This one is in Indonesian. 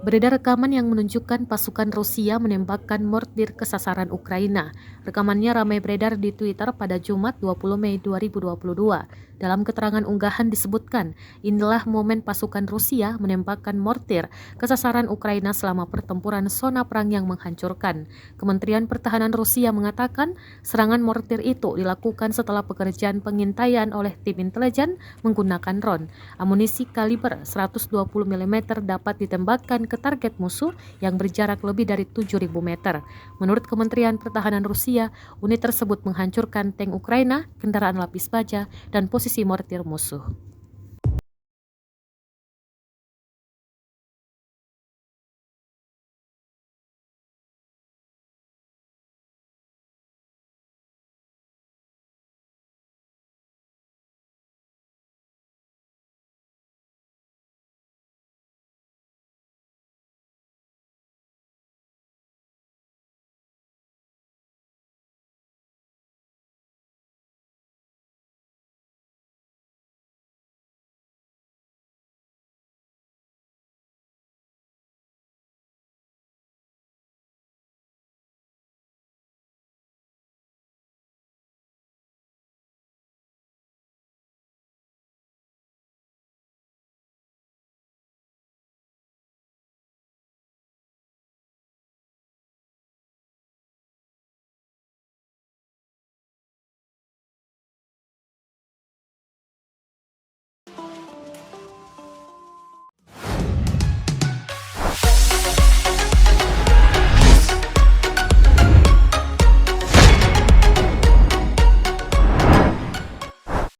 Beredar rekaman yang menunjukkan pasukan Rusia menembakkan mortir ke sasaran Ukraina. Rekamannya ramai beredar di Twitter pada Jumat 20 Mei 2022. Dalam keterangan unggahan disebutkan, inilah momen pasukan Rusia menembakkan mortir ke sasaran Ukraina selama pertempuran zona perang yang menghancurkan. Kementerian Pertahanan Rusia mengatakan serangan mortir itu dilakukan setelah pekerjaan pengintaian oleh tim intelijen menggunakan drone. Amunisi kaliber 120 mm dapat ditembakkan ke target musuh yang berjarak lebih dari 7.000 meter. Menurut Kementerian Pertahanan Rusia, unit tersebut menghancurkan tank Ukraina, kendaraan lapis baja, dan posisi mortir musuh.